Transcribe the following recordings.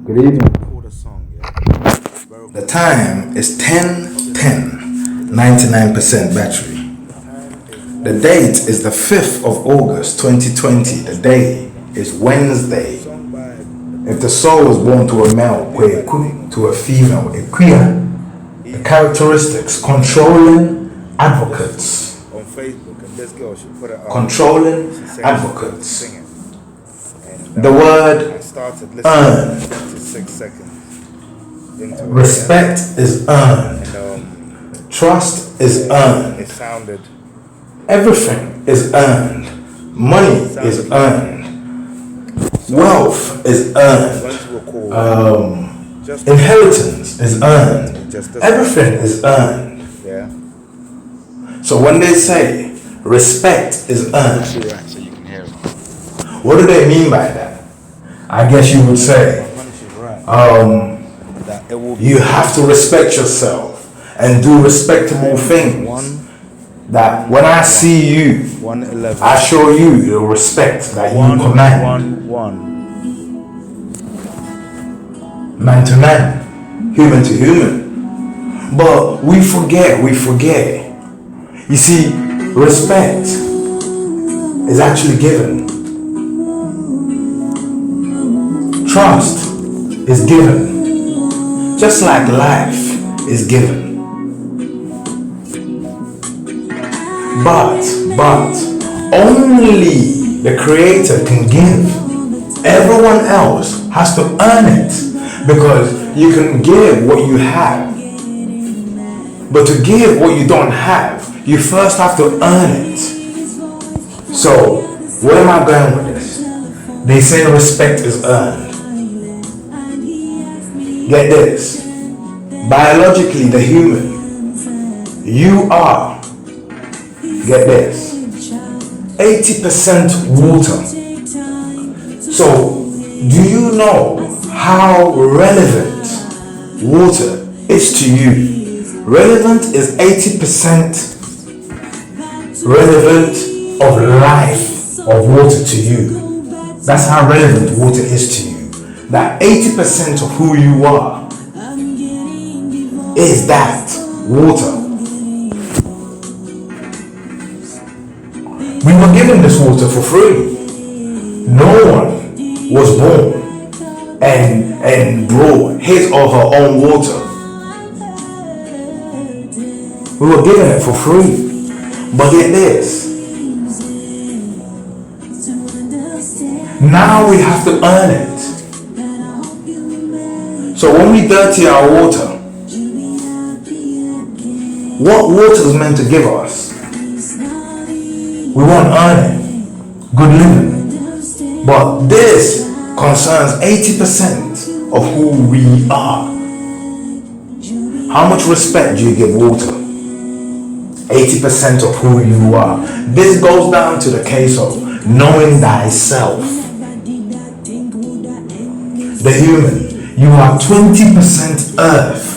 Good evening. The time is 10:10, 99% battery. The date is the 5th of August 2020. The day is Wednesday. If the soul was born to a male, to a female, the characteristics: controlling advocates. On Facebook, and this girl, she put it up. Controlling advocates. The word earned. 6 seconds. Respect is earned. Trust is earned. It sounded. Everything is earned. Money is earned. Wealth is earned. Inheritance is earned. Everything is earned. Yeah. So when they say respect is earned, So you can hear it. what do they mean by that? I guess you would say, That it will be you have to respect yourself and do respectable things. That when I see you, 111. I show you the respect that you command. 111. Man to man, human to human. But we forget. You see, respect is actually given. Trust is given. Just like life is given. But only the Creator can give. Everyone else has to earn it, because you can give what you have. But to give what you don't have, you first have to earn it. So, where am I going with this? They say respect is earned. Get this. Biologically, the human, you are, get this, 80% water. So, do you know how relevant water is to you? Relevant is 80% relevant of life of water to you. That's how relevant water is to you. That 80% of who you are is that water. We were given this water for free. No one was born and brought his or her own water. We were given it for free. But get this. Now we have to earn it. So when we dirty our water, what water is meant to give us? We won't earn it. Good living. But this concerns 80% of who we are. How much respect do you give water? 80% of who you are. This goes down to the case of knowing thyself. The human, you are 20% earth.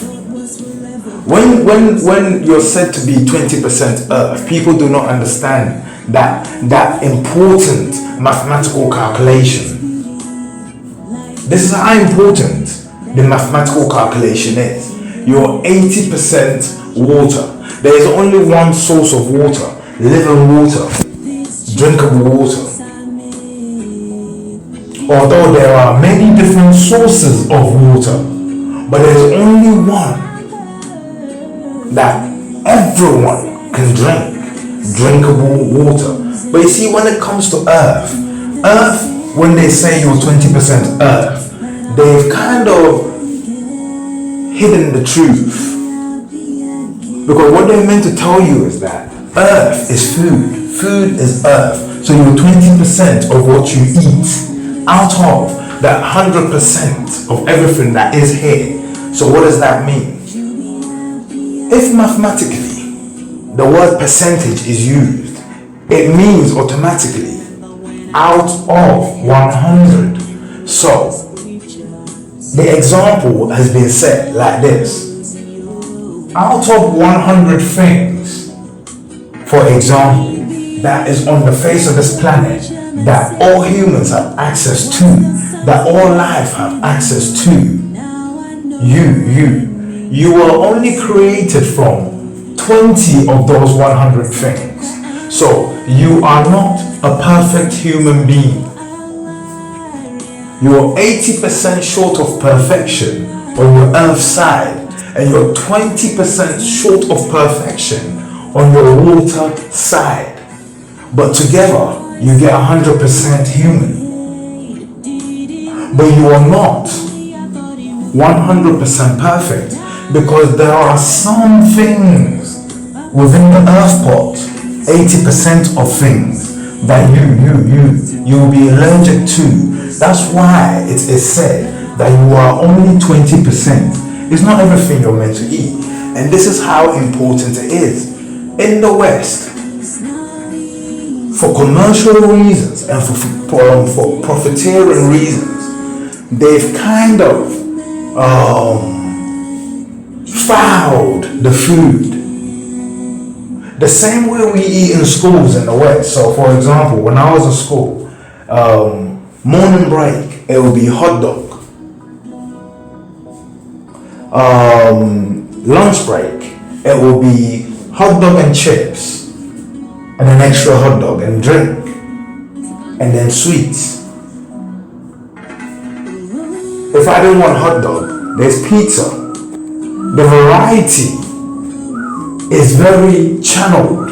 When you're said to be 20% earth, people do not understand that important mathematical calculation. This is how important the mathematical calculation is. You're 80% water. There is only one source of water, living water, drinkable water. Although there are many different sources of water, but there's only one that everyone can drink, drinkable water. But you see, when it comes to earth, when they say you're 20% earth, they've kind of hidden the truth. Because what they're meant to tell you is that earth is food. Food is earth. So you're 20% of what you eat out of that 100% of everything that is here. So what does that mean? If mathematically the word percentage is used, it means automatically out of 100. So the example has been set like this. Out of 100 things, for example, that is on the face of this planet that all humans have access to, that all life have access to. You were only created from 20 of those 100 things. So you are not a perfect human being. You are 80% short of perfection on your earth side, and you're 20% short of perfection on your water side. But together, you get 100% human. But you are not 100% perfect, because there are some things within the earth pot, 80% of things that you'll be allergic to. That's why it is said that you are only 20%. It's not everything you're meant to eat. And this is how important it is. In the West, for commercial reasons and for profiteering reasons, they've kind of fouled the food. The same way we eat in schools in the West. So for example, when I was in school, morning break, it would be hot dog. Lunch break, it will be hot dog and chips, and an extra hot dog and drink, and then sweets. If I didn't want hot dog, there's pizza. The variety is very channeled,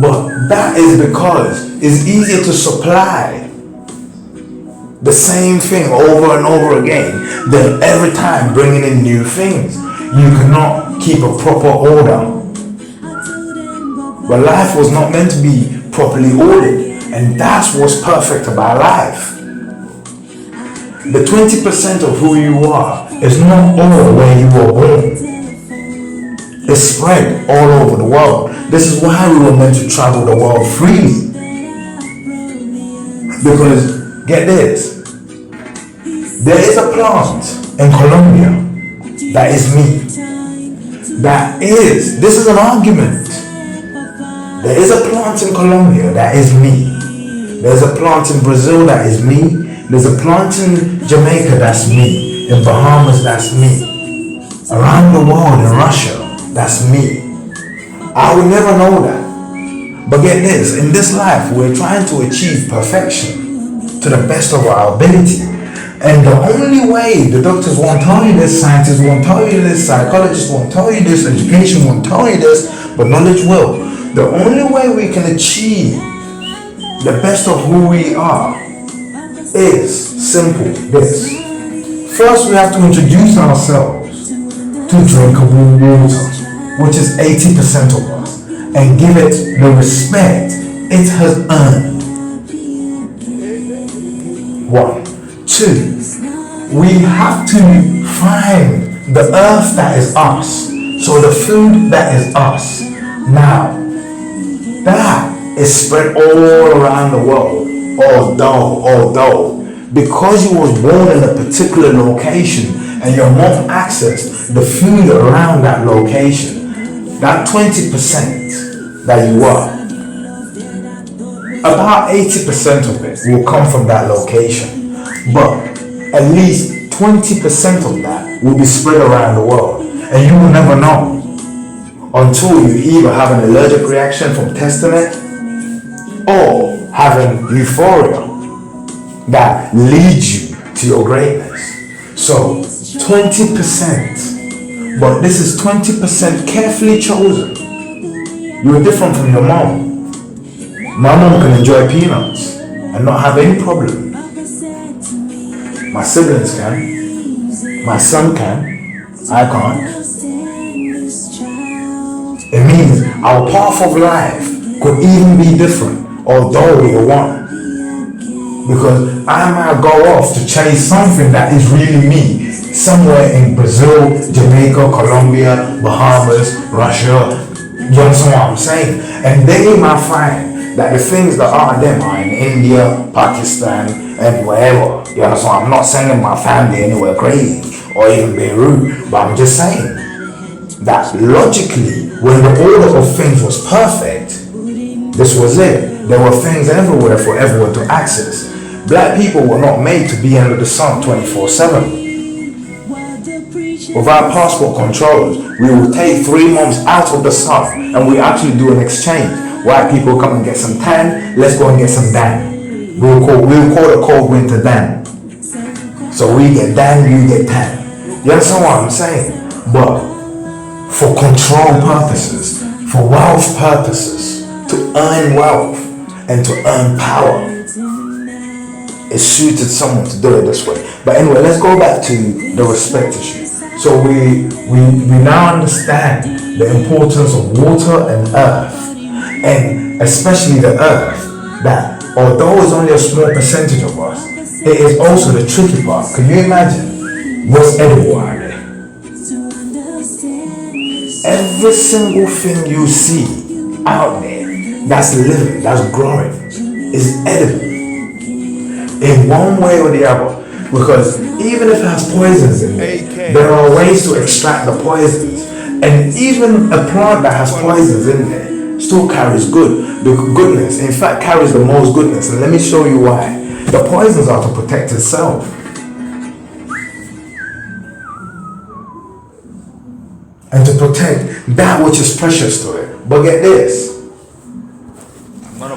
but that is because it's easier to supply the same thing over and over again than every time bringing in new things. You cannot keep a proper order. But life was not meant to be properly ordered, and that's what's perfect about life. The 20% of who you are is not all where you were born. It's spread all over the world. This is why we were meant to travel the world freely. Because, get this, there is a plant in Colombia that is me. This is an argument. There is a plant in Colombia that is me. There's a plant in Brazil that is me. There's a plant in Jamaica that's me. In Bahamas, that's me. Around the world, in Russia, that's me. I would never know that. But get this, in this life, we're trying to achieve perfection to the best of our ability. And the only way, the doctors won't tell you this, scientists won't tell you this, psychologists won't tell you this, education won't tell you this, but knowledge will. The only way we can achieve the best of who we are is simple, this. First, we have to introduce ourselves to drinkable water, which is 80% of us, and give it the respect it has earned. 1. 2, we have to find the earth that is us, so the food that is us. Now, that is spread all around the world, although, because you was born in a particular location and your mom accessed the food around that location, that 20% that you are, about 80% of it will come from that location. But at least 20% of that will be spread around the world, and you will never know until you either have an allergic reaction from testing it or having euphoria that leads you to your greatness. So 20%, but this is 20% carefully chosen. You're different from your mom. My mom can enjoy peanuts and not have any problem. My siblings can. My son can. I can't. It means our path of life could even be different, although we are one. Because I might go off to chase something that is really me, somewhere in Brazil, Jamaica, Colombia, Bahamas, Russia. You understand what I'm saying? And they might find that the things that are them are in India, Pakistan, and wherever. You understand? I'm not sending my family anywhere crazy or even Beirut, but I'm just saying that logically, when the order of things was perfect, this was it. There were things everywhere for everyone to access. Black people were not made to be under the sun 24/7. With our passport controls, we will take 3 months out of the sun and we actually do an exchange. White people come and get some tan, let's go and get some dan. We'll call the cold winter dan. So we get dan, you get tan. You understand what I'm saying? But for control purposes, for wealth purposes, to earn wealth and to earn power, it suited someone to do it this way. But anyway, let's go back to the respect issue. So we now understand the importance of water and earth, and especially the earth, that although it's only a small percentage of us, it is also the tricky part. Can you imagine what's edible out there? Every single thing you see out there that's living, that's growing, is edible in one way or the other. Because even if it has poisons in it, there are ways to extract the poisons. And even a plant that has poisons in there still carries goodness. In fact, carries the most goodness. And let me show you why. The poisons are to protect itself. And to protect that which is precious to it. But get this.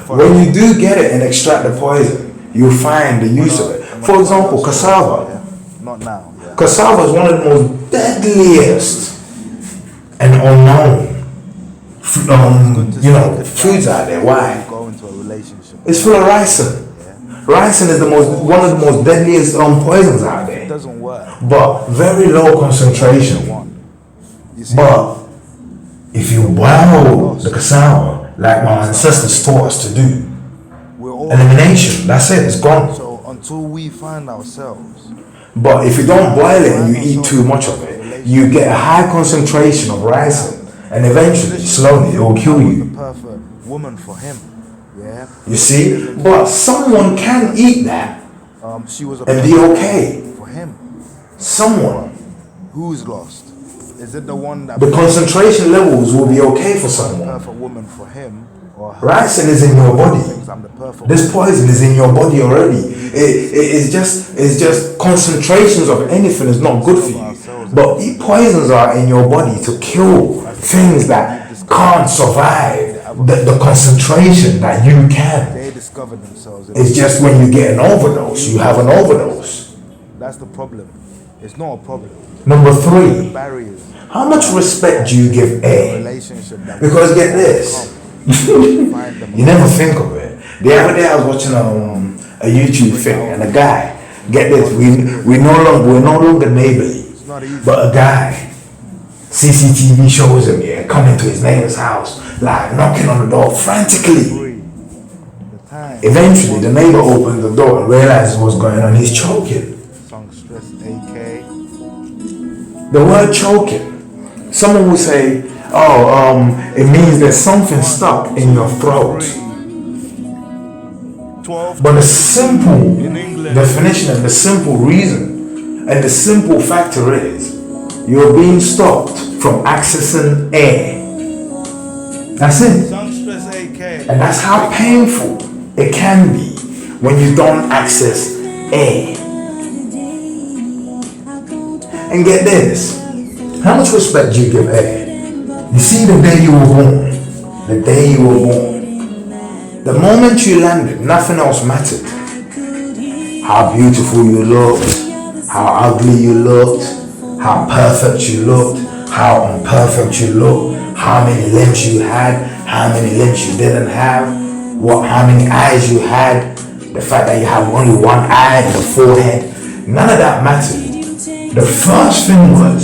When you do get it and extract the poison, you find the use of it. For example, cassava. Not now. Yeah. Cassava is one of the most deadliest and unknown, foods out there. Why? Go into a relationship. It's full of ricin. Ricin is one of the most deadliest poisons out It there. doesn't work. But very low concentration. You see, But if you boil the cassava, like my ancestors taught us to do, we're all elimination, that's it, it's gone. so until we find ourselves. But if you don't boil it and you eat too much of it, you get a high concentration of ricin, and eventually, slowly, it will kill The you. perfect woman for him. Yeah. You see? But someone can eat that She was a and be okay. for him. Someone. Who's lost? Is it the one that The concentration levels will be okay for someone. perfect woman for him or her? Ricin is in your body. Thinks I'm the perfect This poison is in your body already. It's just concentrations of anything is not good for you. But poisons are in your body to kill things that can't survive the concentration that you can. They discover themselves. It's just when you get an overdose, you have an overdose. That's the problem. It's not a problem. Number 3, Barriers. how much respect do you give air? Relationship. That Because get this, find them. you never think of it. The other day I was watching a YouTube thing, and a guy, get this, we're no longer neighborly, It's not easy. but a guy, CCTV shows him, coming to his neighbor's house, like knocking on the door frantically. Free. The time. Eventually, the neighbor opened the door and realized what's going on. He's choking. Songstress, AK. The word choking, someone will say, it means there's something stuck in your throat. 12. But the simple definition and the simple reason and the simple factor is you're being stopped from accessing air. That's it. Songstress, AK. And that's how painful it can be when you don't access air. And get this, how much respect do you give air? You see, the day you were born, the moment you landed, nothing else mattered. How beautiful you looked, how ugly you looked, how perfect you looked, how imperfect you looked, how many limbs you had, how many limbs you didn't have, how many eyes you had, the fact that you have only one eye and the forehead, none of that mattered. The first thing was,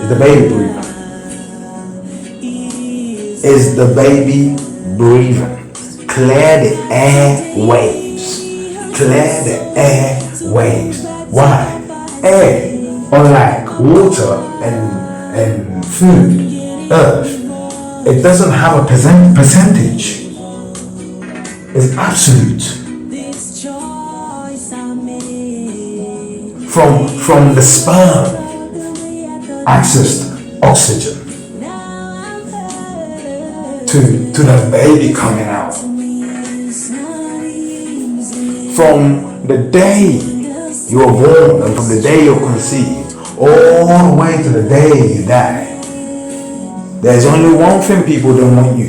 is the baby breathing? Is the baby breathing? Clear the airwaves. Clear the airwaves. Why? Air, unlike water and food, earth, it doesn't have a percentage. It's absolute. From the sperm, accessed oxygen to the baby coming out. from the day you were born and from the day you're conceived all the way to the day you die. There's only one thing people don't want you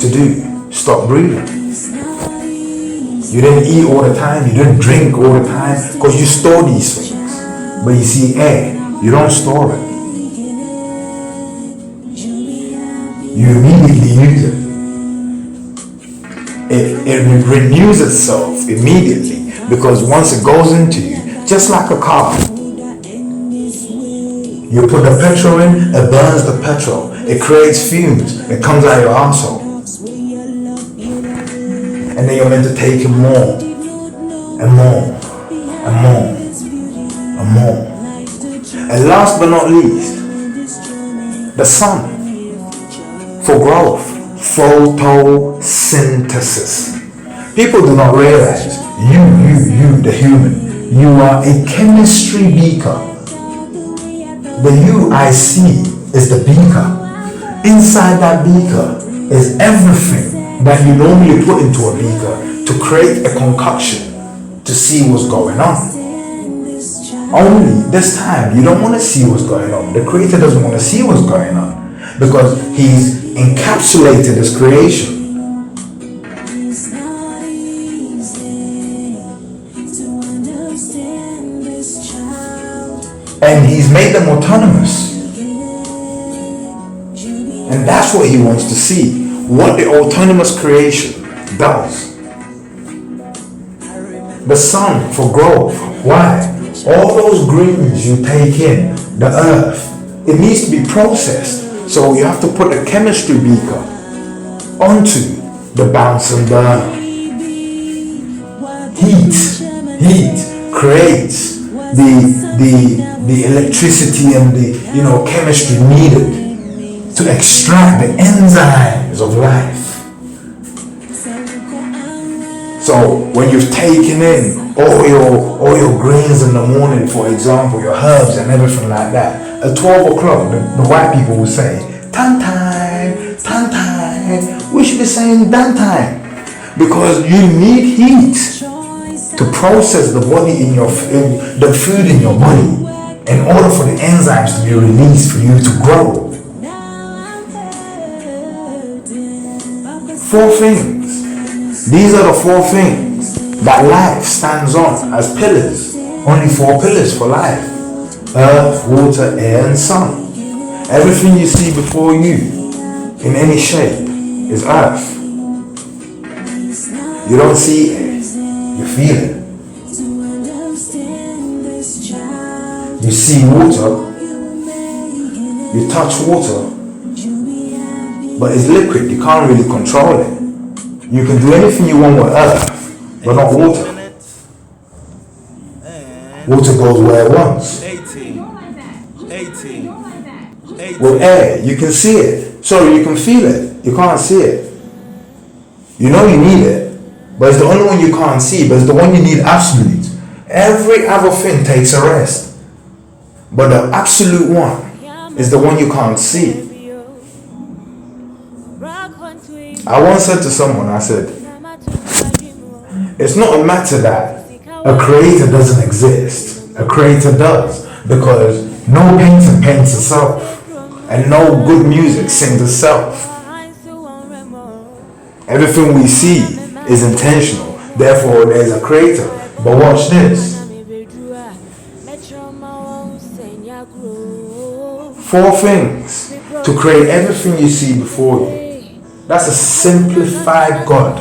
to do: stop breathing. You didn't eat all the time, you didn't drink all the time, because you store these things. But you see, air, you don't store it. You immediately use it. It renews itself immediately, because once it goes into you, just like a car, you put the petrol in, it burns the petrol, it creates fumes, it comes out of your asshole. And then you're meant to take in more and more and more and more. And last but not least, the sun for growth, photosynthesis. People do not realize you, the human, you are a chemistry beaker. The you I see is the beaker. Inside that beaker is everything that you normally put into a beaker to create a concoction to see what's going on. Only this time you don't want to see what's going on. The creator doesn't want to see what's going on because he's encapsulated his creation. And he's made them autonomous. And that's what he wants to see. What the autonomous creation does. The sun for growth. Why? All those greens you take in, the earth, it needs to be processed. So you have to put a chemistry beaker onto the bounce and burn. Heat creates the electricity and the chemistry needed to extract the enzymes of life. So when you've taken in all your greens in the morning, for example, your herbs and everything like that, at 12 o'clock, the white people will say, "Tan time, tan time." We should be saying "dan time," because you need heat to process the body in the food in your body in order for the enzymes to be released for you to grow. 4 things. These are the 4 things that life stands on as pillars. Only 4 pillars for life: earth, water, air, and sun. Everything you see before you in any shape is earth. You don't see air, you feel it. You see water, you touch water, but it's liquid, you can't really control it. You can do anything you want with earth, but not water. Water goes where it wants. 18. With air, you can see it. Sorry, you can feel it. You can't see it. You know you need it, but it's the only one you can't see, but it's the one you need absolute. Every other thing takes a rest, but the absolute one is the one you can't see. I once said to someone, I said, it's not a matter that a creator doesn't exist. A creator does, because no painter paints itself, and no good music sings itself. Everything we see is intentional, therefore there's a creator. But watch this. 4 things to create everything you see before you. That's a simplified God.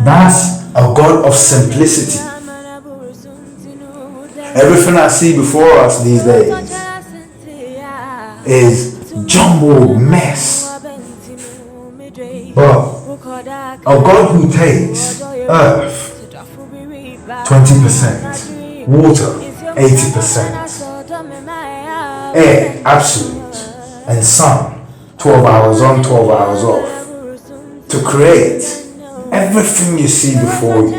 That's a God of simplicity. Everything I see before us these days is jumbled mess. But a God who takes earth 20%, water 80%, air absolute, and sun 12 hours on, 12 hours off, to create everything you see before you,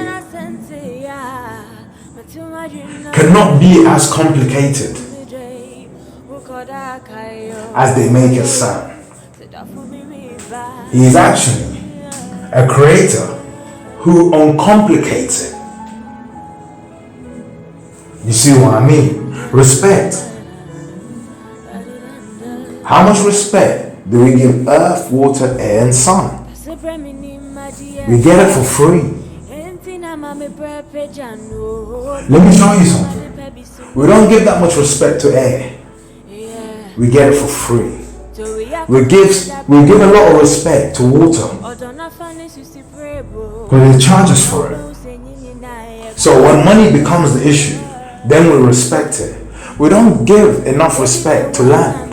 cannot be as complicated as they make it sound. He is actually a creator who uncomplicates it. You see what I mean? Respect. How much respect do we give earth, water, air, and sun? We get it for free. Let me show you something. We don't give that much respect to air. We get it for free. We give a lot of respect to water because they charge us for it. So when money becomes the issue, then we respect it. We don't give enough respect to land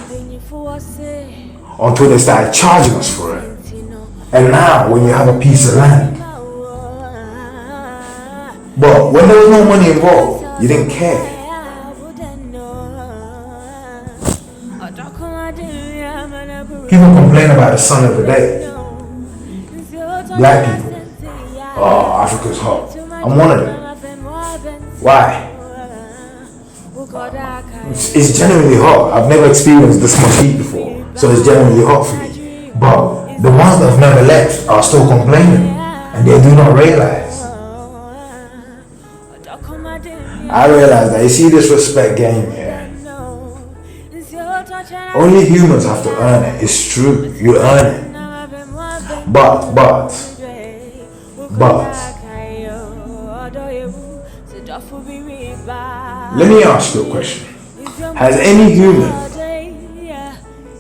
until they start charging us for it. And now when you have a piece of land, but when there was no money involved, you didn't care. People complain about the sun every day. Black people, oh, Africa's hot. I'm one of them. Why? It's genuinely hot. I've never experienced this much heat before, so it's genuinely hot for me. But the ones that have never left are still complaining, and they do not realize. I realize that you see this respect game here. Only humans have to earn it. It's true, you earn it. But let me ask you a question. Has any human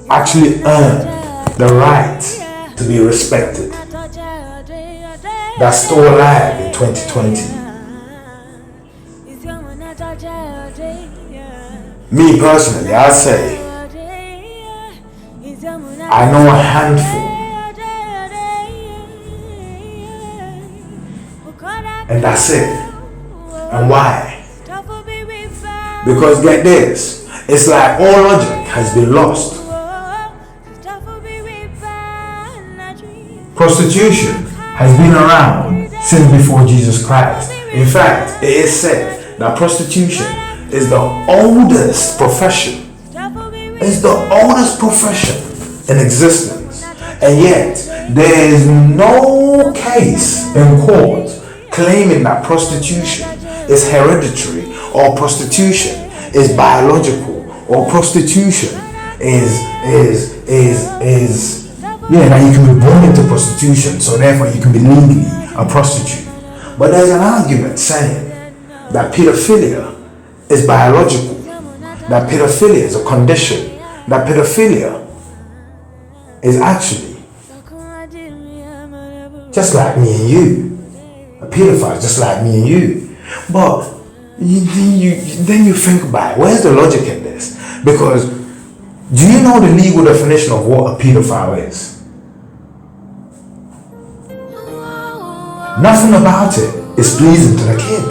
actually earned the right to be respected that's still alive in 2020? Me personally, I'd say I know a handful, and that's it. And why? Because get this, it's like all logic has been lost. Prostitution has been around since before Jesus Christ. In fact, it is said that prostitution is the oldest profession. It's the oldest profession in existence. And yet, there is no case in court claiming that prostitution is hereditary, or prostitution is biological, or prostitution is that you can be born into prostitution, so therefore you can be legally a prostitute. But there's an argument saying that pedophilia is biological, that pedophilia is a condition, that pedophilia is actually just like me and you. A pedophile is just like me and you. But then you think about it, where's the logic in this? Because do you know the legal definition of what a pedophile is? Nothing about it is pleasing to the kid.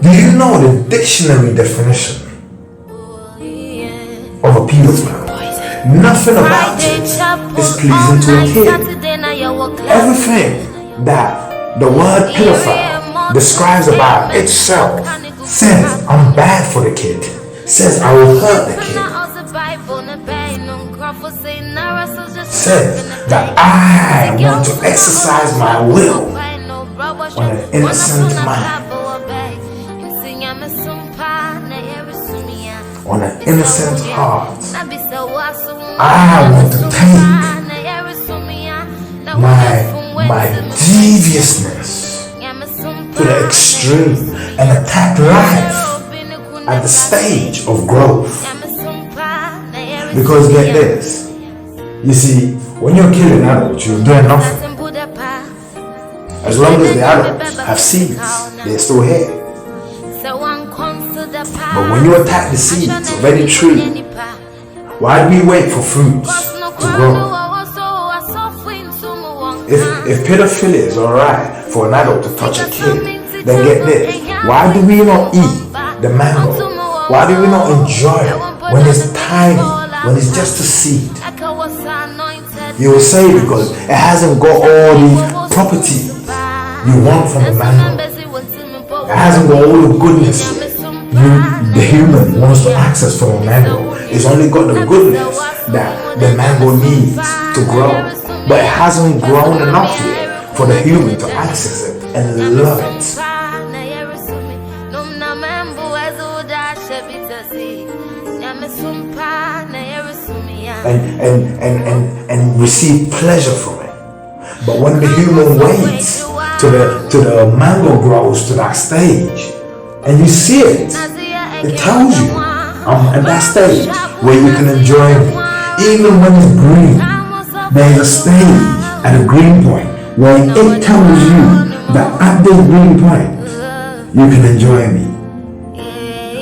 Do you know the dictionary definition of a pedophile? Nothing about it is pleasing to a kid. Everything that the word pedophile describes about itself says I'm bad for the kid, says I will hurt the kid, says that I want to exercise my will on an innocent mind, on an innocent heart. I want to take my deviousness to the extreme and attack life at the stage of growth. Because get this, you see, when you're killing adults, you're doing nothing. As long as the adults have seeds, they're still here. But when you attack the seeds of any tree, why do we wait for fruits to grow? If pedophilia is alright for an adult to touch a kid, then get this, why do we not eat the mango? Why do we not enjoy it when it's tiny, when it's just a seed? You will say because it hasn't got all the properties you want from the mango. It hasn't got all the goodness the human wants to access from a mango. It's only got the goodness that the mango needs to grow. but it hasn't grown enough yet for the human to access it and love it. And receive pleasure from it. But when the human waits to the mango grows to that stage, and you see it, it tells you I'm at that stage where you can enjoy me. Even when it's green, there's a stage at a green point where it tells you that at this green point you can enjoy me,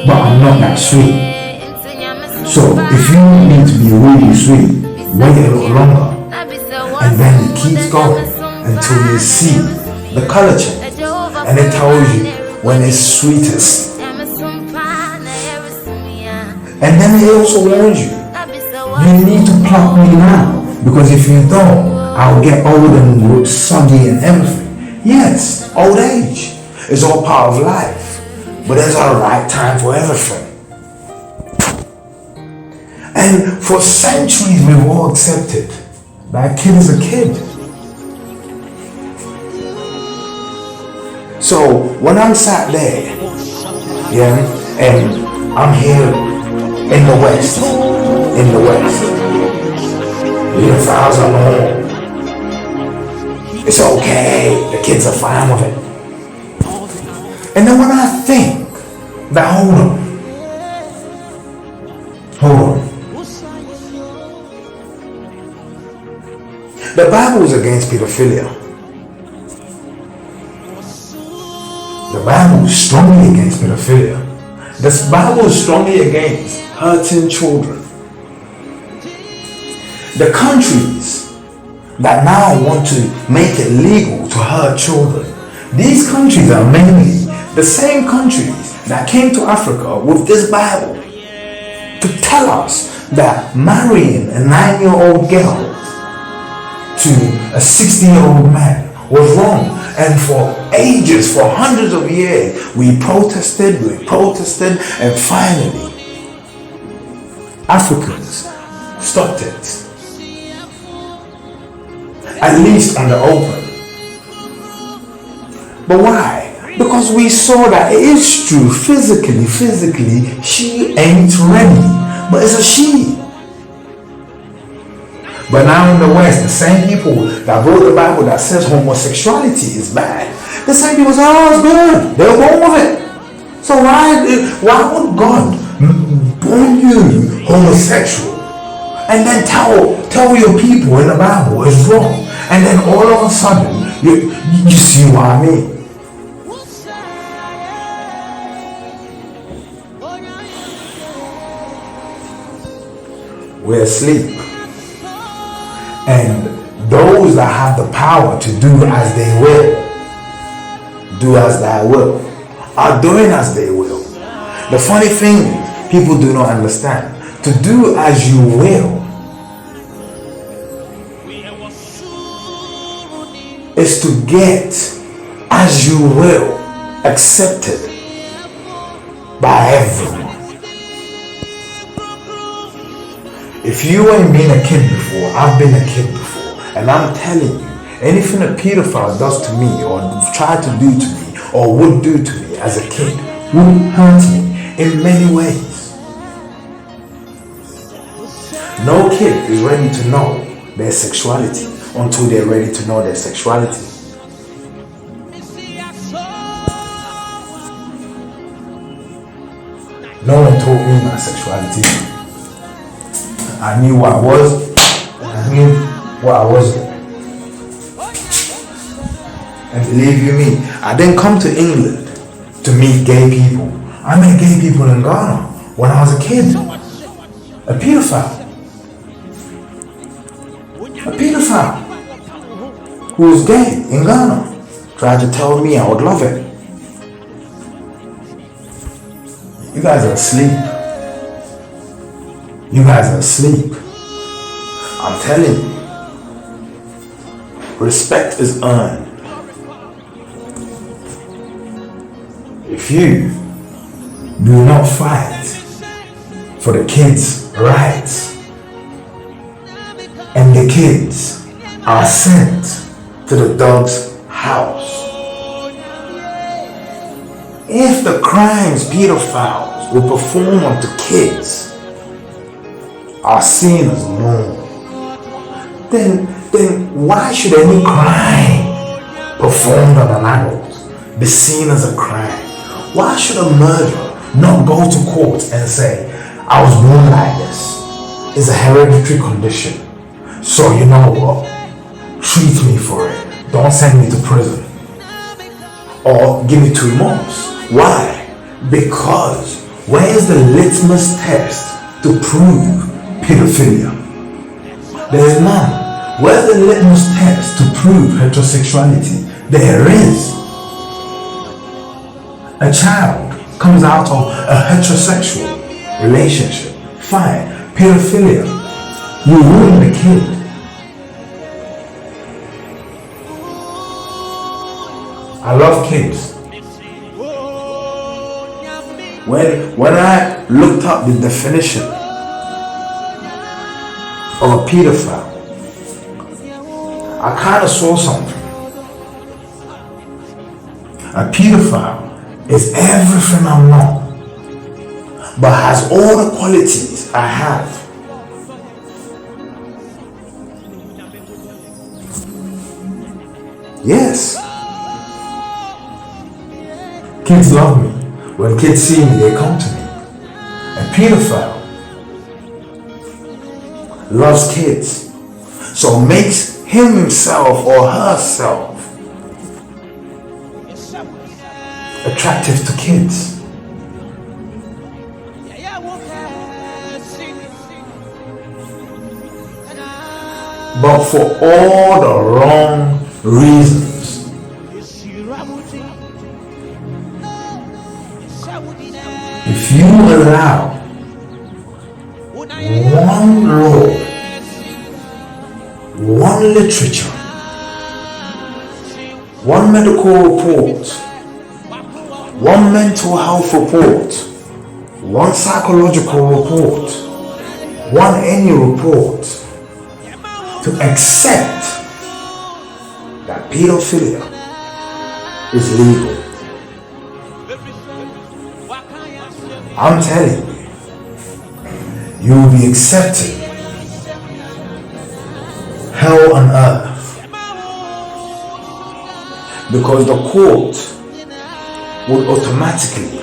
but I'm not that sweet. So if you need me to be really sweet, wait a little longer, and then it keeps going until you see the color change, and it tells you when it's sweetest. And then it also warns you, you need to pluck me now, because if you don't, I'll get old and soggy and everything. Yes, old age is all part of life, but there's a right time for everything. And for centuries we've all accepted that a kid is a kid. So when I'm sat there, yeah, and I'm here in the West, the files are home. It's okay, the kids are fine with it. And then when I think that, hold on. The Bible is against pedophilia. The Bible is strongly against pedophilia. The Bible is strongly against hurting children. The countries that now want to make it legal to hurt children, these countries are mainly the same countries that came to Africa with this Bible to tell us that marrying a 9-year-old girl to a 60-year-old man was wrong. And for ages, for hundreds of years, we protested, and finally, Africans stopped it. At least on the open. But why? Because we saw that it is true, physically, she ain't ready. But it's a she. But now in the West, the same people that wrote the Bible that says homosexuality is bad, the same people say, oh, it's good. They're born with it. So why would God born you homosexual and then tell your people in the Bible it's wrong? And then all of a sudden, you see what I mean? We're asleep. And those that have the power to do as they will, do as they will, are doing as they will. The funny thing is, people do not understand. To do as you will is to get as you will accepted by everyone. If you ain't been a kid before, I've been a kid before, and I'm telling you, anything a pedophile does to me or try to do to me or would do to me as a kid would hurt me in many ways. No kid is ready to know their sexuality until they're ready to know their sexuality. No one told me my sexuality. I knew what I was, and I knew what I wasn't. And believe you me, I didn't come to England to meet gay people. I met gay people in Ghana when I was a kid. A pedophile. Who was gay in Ghana tried to tell me I would love it. You guys are asleep. You guys are asleep. I'm telling you. Respect is earned. If you do not fight for the kids' rights, and the kids are sent to the dog's house. If the crimes pedophiles will perform onto kids are seen as normal, then why should any crime performed on an adult be seen as a crime? Why should a murderer not go to court and say, I was born like this? It's a hereditary condition. So you know what? Treat me for it. Don't send me to prison. Or give me 2 months. Why? Because where is the litmus test to prove pedophilia? There is none. Where's the litmus test to prove heterosexuality? There is. A child comes out of a heterosexual relationship. Fine. Pedophilia. You ruin the kid. I love kids. When I looked up the definition of a pedophile, I kind of saw something. A pedophile is everything I'm not, but has all the qualities I have. Yes. Kids love me. When kids see me, they come to me. A pedophile loves kids, so makes himself or herself attractive to kids. But for all the wrong reasons. If you allow one law, one literature, one medical report, one mental health report, one psychological report, one any report to accept that pedophilia is legal, I'm telling you, you will be accepting hell on earth, because the court would automatically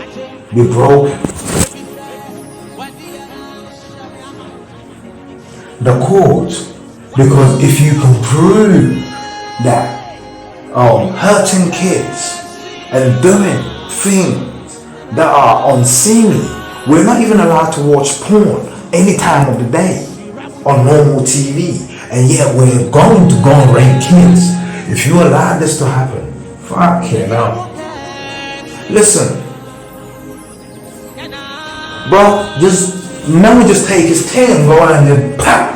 be broken. The court, because if you can prove that hurting kids and doing things that are unseemly, we're not even allowed to watch porn any time of the day on normal TV, and yet we're going to go and rape kids. If you allow this to happen, fuck it up. Listen, bro, man would just take his tail and go out and then pop.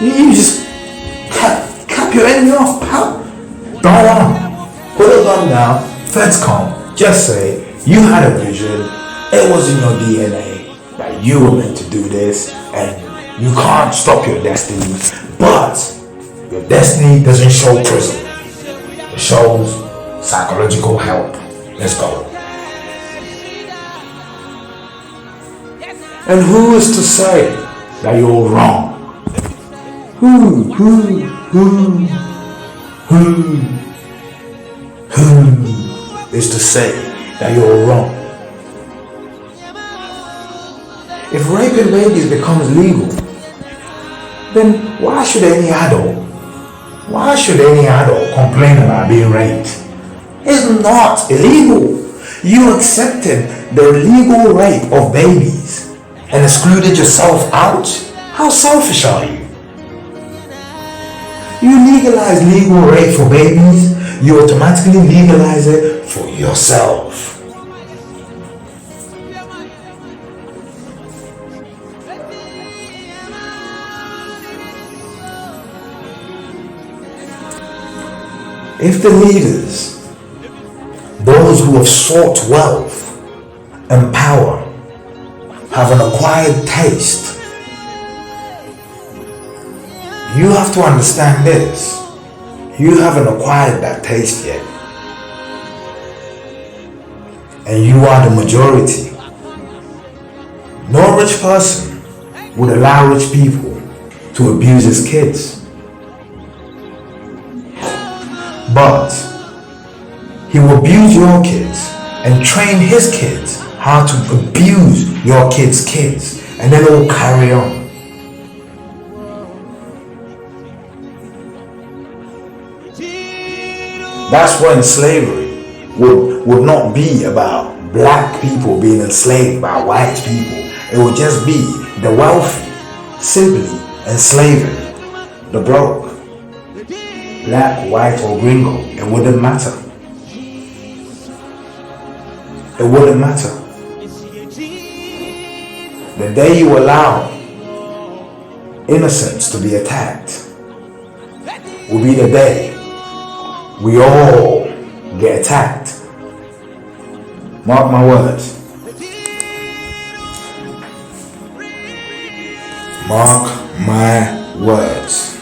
You just cap your enemy off, pop. Don't want. Put a gun down, feds come, just say, you had a vision, it was in your DNA that you were meant to do this, and you can't stop your destiny, but your destiny doesn't show prison. It shows psychological help. Let's go. And who is to say that you're wrong? Who is to say that you're wrong? If raping babies becomes legal, then why should any adult complain about being raped? It's not illegal. You accepted the illegal rape of babies and excluded yourself out? How selfish are you? You legalize legal rape for babies, you automatically legalize it for yourself. If the leaders, those who have sought wealth and power, have an acquired taste You have to understand this. You haven't acquired that taste yet. And you are the majority. No rich person would allow rich people to abuse his kids. But he will abuse your kids and train his kids how to abuse your kids' kids. And then it will carry on. That's when slavery would not be about black people being enslaved by white people. It would just be the wealthy simply enslaving the broke. Black, white, or gringo. It wouldn't matter. It wouldn't matter. The day you allow innocents to be attacked will be the day we all get attacked. Mark my words. Mark my words.